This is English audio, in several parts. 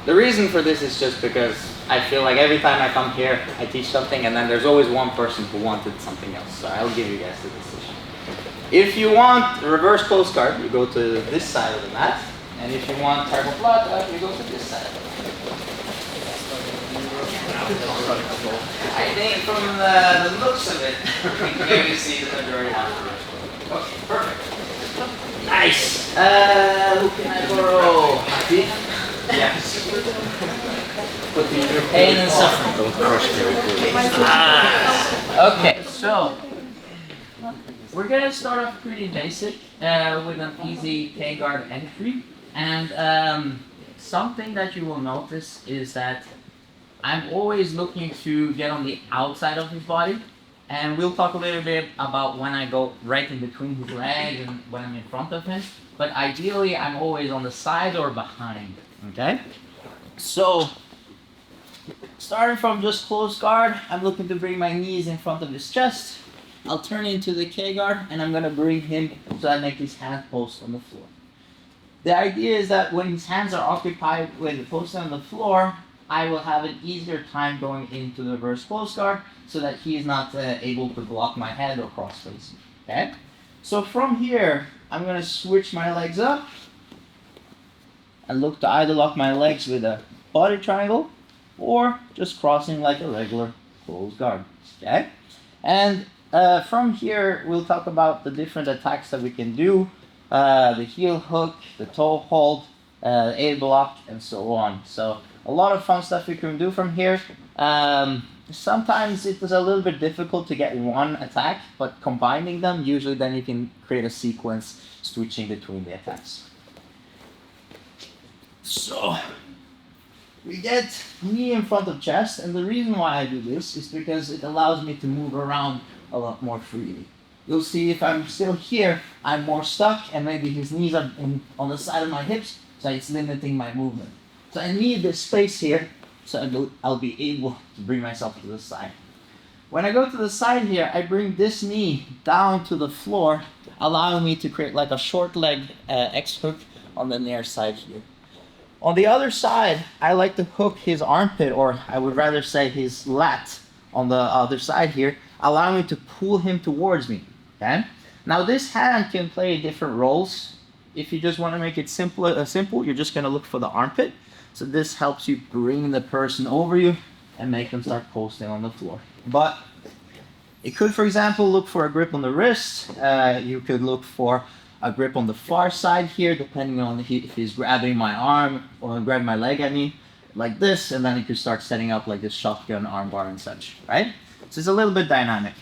The reason for this is just because I feel like every time I come here, I teach something and then there's always one person who wanted something else. So I'll give you guys the decision. If you want reverse close guard, you go to this side of the mat. And if you want Tarik Hopstock, you go to this side of the mat. I think from the looks of it, we can maybe see the majority want reverse close guard. Okay, perfect. Nice. Who can I borrow? Happy? Yes. Put your pain and suffering. Don't crush Okay, so we're gonna start off pretty basic with an easy K-guard entry, and something that you will notice is that I'm always looking to get on the outside of his body, and we'll talk a little bit about when I go right in between his legs and when I'm in front of him, but ideally I'm always on the side or behind. Okay, so starting from just close guard, I'm looking to bring my knees in front of his chest. I'll turn into the K guard and I'm gonna bring him so I make his hand post on the floor. The idea is that when his hands are occupied with the post on the floor, I will have an easier time going into the reverse close guard so that he is not able to block my head or cross face. Okay, so from here I'm gonna switch my legs up and look to either lock my legs with a body triangle or just crossing like a regular closed guard. Okay? And from here, we'll talk about the different attacks that we can do, the heel hook, the toe hold, A block, and so on. So a lot of fun stuff we can do from here. Sometimes it is a little bit difficult to get one attack, but combining them, usually then you can create a sequence switching between the attacks. So, we get knee in front of chest, and the reason why I do this is because it allows me to move around a lot more freely. You'll see if I'm still here, I'm more stuck, and maybe his knees are on the side of my hips, so it's limiting my movement. So I need this space here, so I'll be able to bring myself to the side. When I go to the side here, I bring this knee down to the floor, allowing me to create like a short leg X hook on the near side here. On the other side, I like to hook his armpit, or I would rather say his lat, on the other side here, allowing me to pull him towards me. Okay? Now this hand can play different roles. If you just want to make it simple, you're just going to look for the armpit. So this helps you bring the person over you and make them start posting on the floor. But you could, for example, look for a grip on the wrist. You could look for a grip on the far side here, depending on if he's grabbing my arm or grabbing my leg, I mean, like this, and then you could start setting up like this shotgun arm bar and such, right? So it's a little bit dynamic.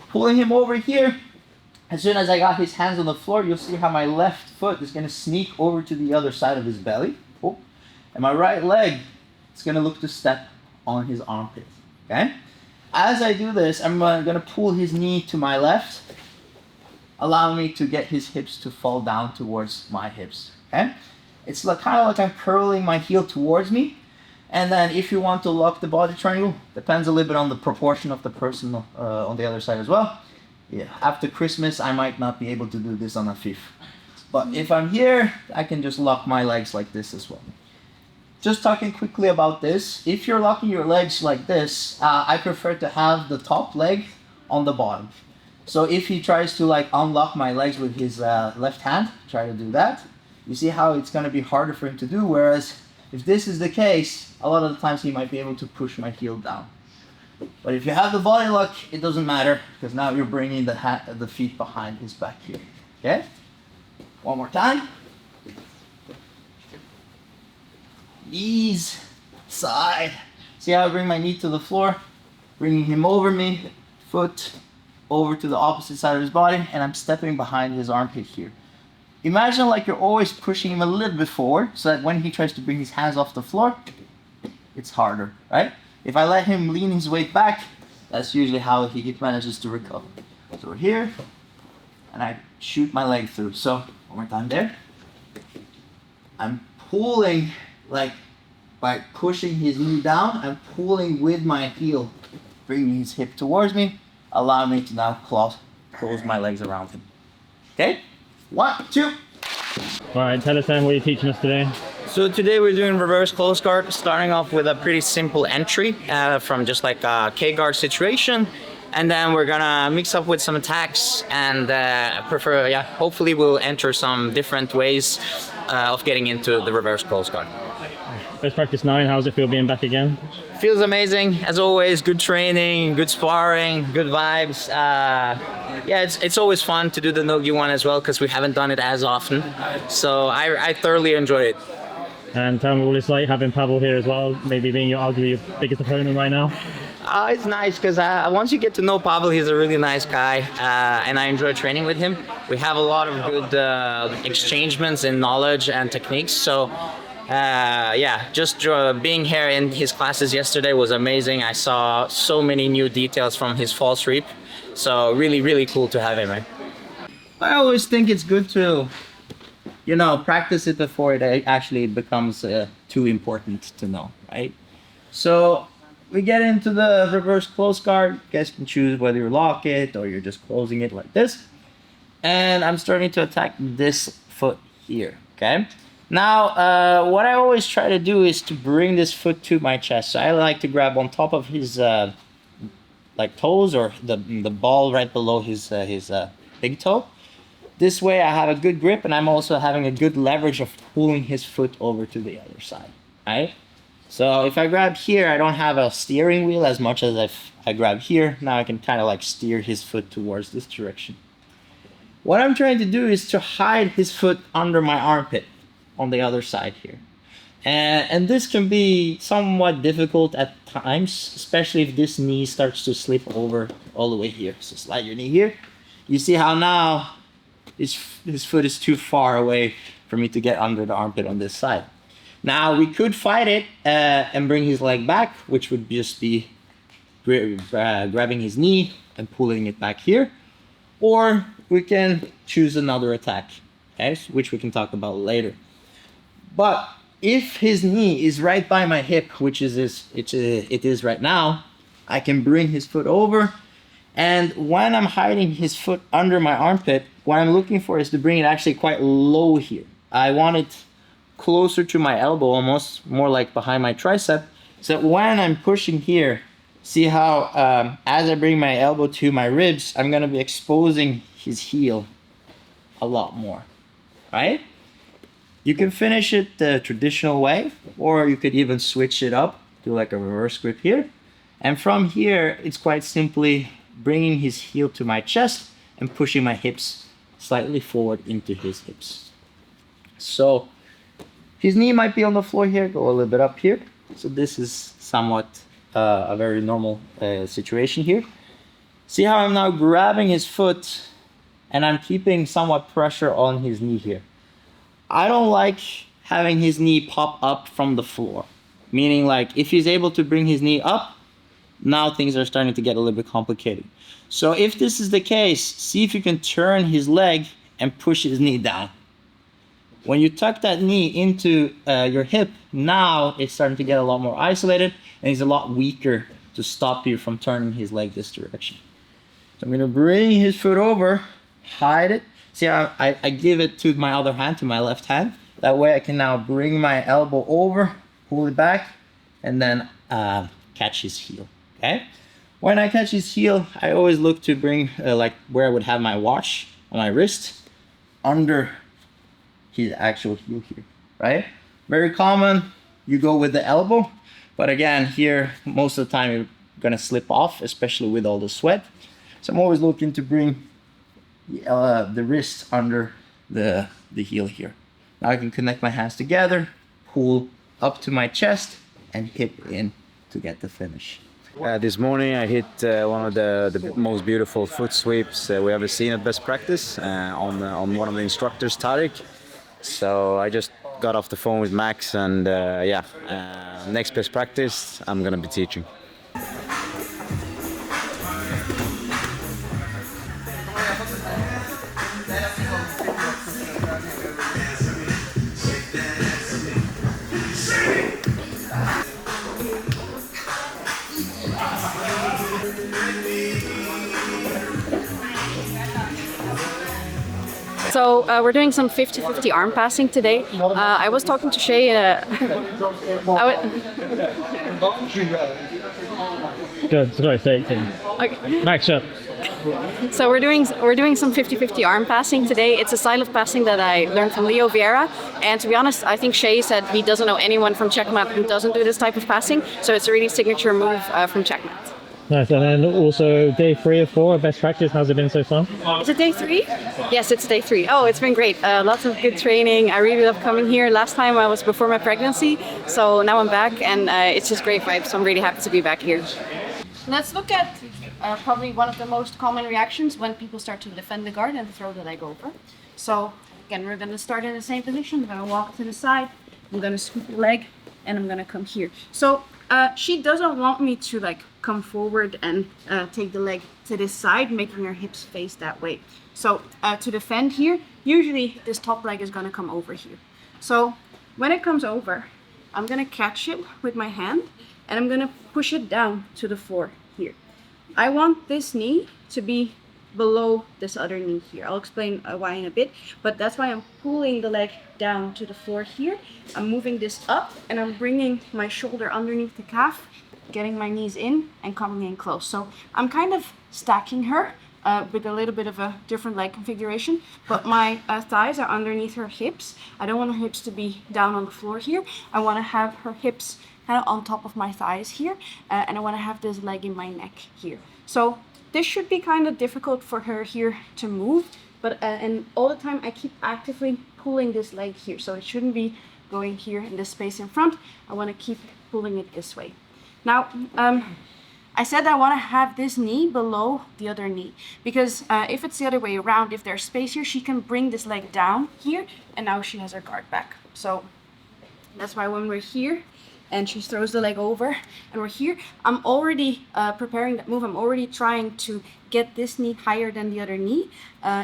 Pulling him over here, as soon as I got his hands on the floor, you'll see how my left foot is going to sneak over to the other side of his belly. Oh. And my right leg is going to look to step on his armpit, okay? As I do this, I'm going to pull his knee to my left, allowing me to get his hips to fall down towards my hips, okay? It's like, kind of like I'm curling my heel towards me. And then if you want to lock the body triangle, depends a little bit on the proportion of the person on the other side as well. Yeah, after Christmas, I might not be able to do this on a fifth. But if I'm here, I can just lock my legs like this as well. Just talking quickly about this, if you're locking your legs like this, I prefer to have the top leg on the bottom. So if he tries to like unlock my legs with his left hand, try to do that. You see how it's going to be harder for him to do, whereas if this is the case, a lot of the times he might be able to push my heel down. But if you have the body lock, it doesn't matter, because now you're bringing the feet behind his back here. Okay? One more time. Knees, side. See how I bring my knee to the floor? Bringing him over me, foot over to the opposite side of his body, and I'm stepping behind his armpit here. Imagine like you're always pushing him a little bit forward, so that when he tries to bring his hands off the floor, it's harder, right? If I let him lean his weight back, that's usually how he manages to recover. So we're here, and I shoot my leg through. So, one more time there. I'm pulling, like, by pushing his knee down, I'm pulling with my heel, bringing his hip towards me, allowing me to now close my legs around him. Okay? 1, 2. All right, tell us then what you're teaching us today. So today we're doing reverse close guard, starting off with a pretty simple entry from just like a K-guard situation. And then we're gonna mix up with some attacks and hopefully we'll enter some different ways of getting into the reverse close guard. Best practice 9, how does it feel being back again? Feels amazing, as always. Good training, good sparring, good vibes. It's always fun to do the Nogi one as well because we haven't done it as often. So I thoroughly enjoy it. And tell me what it's like having Pavel here as well, maybe being arguably your biggest opponent right now. It's nice because once you get to know Pavel, he's a really nice guy, and I enjoy training with him. We have a lot of good exchangements in knowledge and techniques. So being here in his classes yesterday was amazing. I saw so many new details from his false reap. So really cool to have him. Right? I always think it's good to, practice it before it actually becomes too important to know, right? So we get into the reverse close guard. You guys can choose whether you lock it or you're just closing it like this. And I'm starting to attack this foot here, okay? Now, what I always try to do is to bring this foot to my chest. So I like to grab on top of his toes or the ball right below his big toe. This way I have a good grip and I'm also having a good leverage of pulling his foot over to the other side, right? So if I grab here, I don't have a steering wheel as much as if I grab here. Now I can kind of like steer his foot towards this direction. What I'm trying to do is to hide his foot under my armpit on the other side here. And this can be somewhat difficult at times, especially if this knee starts to slip over all the way here. So slide your knee here. You see how now his foot is too far away for me to get under the armpit on this side. Now we could fight it and bring his leg back, which would just be grabbing his knee and pulling it back here. Or we can choose another attack, okay, which we can talk about later. But if his knee is right by my hip, which it is right now, I can bring his foot over. And when I'm hiding his foot under my armpit, what I'm looking for is to bring it actually quite low here. I want it closer to my elbow, almost more like behind my tricep. So when I'm pushing here, see how as I bring my elbow to my ribs, I'm gonna be exposing his heel a lot more, right? You can finish it the traditional way, or you could even switch it up, do like a reverse grip here. And from here, it's quite simply bringing his heel to my chest and pushing my hips slightly forward into his hips. So his knee might be on the floor here, go a little bit up here. So this is somewhat a very normal situation here. See how I'm now grabbing his foot and I'm keeping somewhat pressure on his knee here. I don't like having his knee pop up from the floor. Meaning like if he's able to bring his knee up, now things are starting to get a little bit complicated. So if this is the case, see if you can turn his leg and push his knee down. When you tuck that knee into your hip, now it's starting to get a lot more isolated and he's a lot weaker to stop you from turning his leg this direction. So I'm gonna bring his foot over, hide it. See how I give it to my other hand, to my left hand. That way I can now bring my elbow over, pull it back, and then catch his heel, okay? When I catch his heel, I always look to bring like where I would have my watch on my wrist under his actual heel here, right? Very common, you go with the elbow, but again, here, most of the time you're gonna slip off, especially with all the sweat. So I'm always looking to bring the wrist under the heel here. Now I can connect my hands together, pull up to my chest, and hip in to get the finish. This morning I hit one of the most beautiful foot sweeps we ever seen at best practice on one of the instructors, Tarik. So I just got off the phone with Max and next best practice I'm gonna be teaching. So we're doing some 50-50 arm passing today. I was talking to Shay. Good. Sorry, say it. Okay. Max up. So we're doing some 50-50 arm passing today. It's a style of passing that I learned from Leo Vieira. And to be honest, I think Shay said he doesn't know anyone from Checkmat who doesn't do this type of passing. So it's a really signature move from Checkmat. Nice. And then also day 3 or 4 best practice. How's it been so far? Is it day 3? Yes, it's day 3. Oh, it's been great. Lots of good training. I really love coming here. Last time I was before my pregnancy, so now I'm back, and it's just great vibes. So I'm really happy to be back here. Let's look at probably one of the most common reactions when people start to defend the guard and throw the leg over. So again, we're going to start in the same position. I'm going to walk to the side. I'm going to scoop the leg, and I'm going to come here. So she doesn't want me to like come forward and take the leg to this side, making her hips face that way. So to defend here, usually this top leg is going to come over here. So when it comes over, I'm going to catch it with my hand, and I'm going to push it down to the floor here. I want this knee to be below this other knee here. I'll explain why in a bit, but that's why I'm pulling the leg down to the floor here. I'm moving this up, and I'm bringing my shoulder underneath the calf, getting my knees in and coming in close. So I'm kind of stacking her with a little bit of a different leg configuration, but my thighs are underneath her hips. I don't want her hips to be down on the floor here. I want to have her hips kind of on top of my thighs here, and I want to have this leg in my neck here. So this should be kind of difficult for her here to move, but and all the time I keep actively pulling this leg here, so it shouldn't be going here in this space in front. I want to keep pulling it this way. Now, I said I want to have this knee below the other knee, because if it's the other way around, if there's space here, she can bring this leg down here, and now she has her guard back. So that's why when we're here, and she throws the leg over, and we're here, I'm already preparing that move. I'm already trying to get this knee higher than the other knee,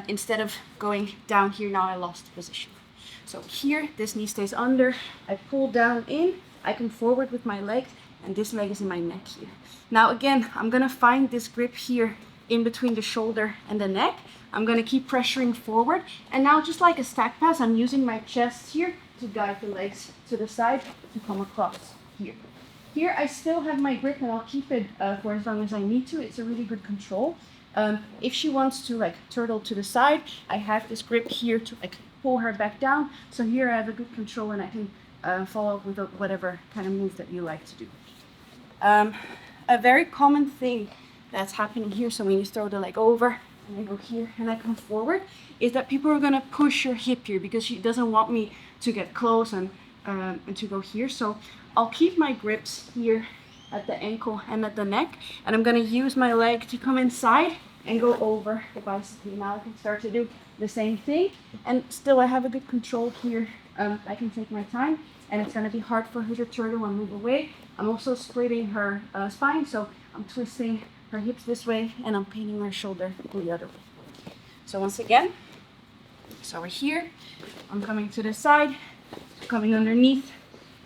instead of going down here. Now I lost the position. So here, this knee stays under, I pull down in, I come forward with my leg, and this leg is in my neck here. Now again, I'm gonna find this grip here in between the shoulder and the neck. I'm gonna keep pressuring forward, and now just like a stack pass, I'm using my chest here to guide the legs to the side to come across here. Here I still have my grip, and I'll keep it for as long as I need to. It's a really good control. If she wants to like turtle to the side, I have this grip here to like pull her back down. So here I have a good control, and I can follow up with whatever kind of move that you like to do. A very common thing that's happening here, so when you throw the leg over and I go here and I come forward, is that people are gonna push your hip here because she doesn't want me to get close and to go here. So I'll keep my grips here at the ankle and at the neck, and I'm gonna use my leg to come inside and go over the bicep. Now I can start to do the same thing, and still I have a good control here. I can take my time, and it's gonna be hard for her to turtle and move away. I'm also splitting her spine, so I'm twisting her hips this way, and I'm painting her shoulder the other way. So once again, so we're here, I'm coming to the side, coming underneath,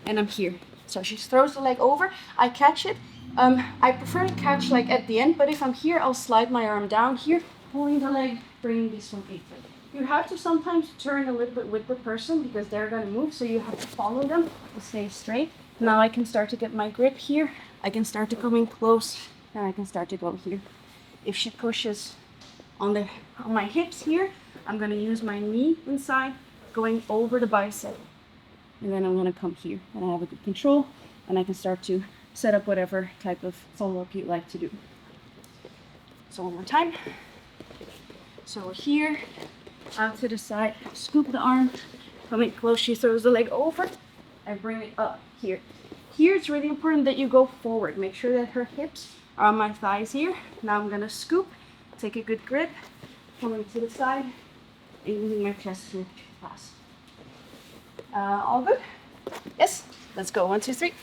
and I'm here. So she throws the leg over, I catch it. I prefer to catch like at the end, but if I'm here, I'll slide my arm down here, pulling the leg, bringing this one in. You have to sometimes turn a little bit with the person because they're gonna move, so you have to follow them to stay straight. Now I can start to get my grip here. I can start to come in close, and I can start to go here. If she pushes on my hips here, I'm gonna use my knee inside, going over the bicep. And then I'm gonna come here, and I have a good control, and I can start to set up whatever type of follow-up you'd like to do. So one more time. So we're here, out to the side, scoop the arm, coming close, she throws the leg over, I bring it up here. Here it's really important that you go forward. Make sure that her hips are on my thighs here. Now I'm gonna scoop, take a good grip, coming to the side, and using my chest to pass. All good? Yes? Let's go. 1, 2, 3.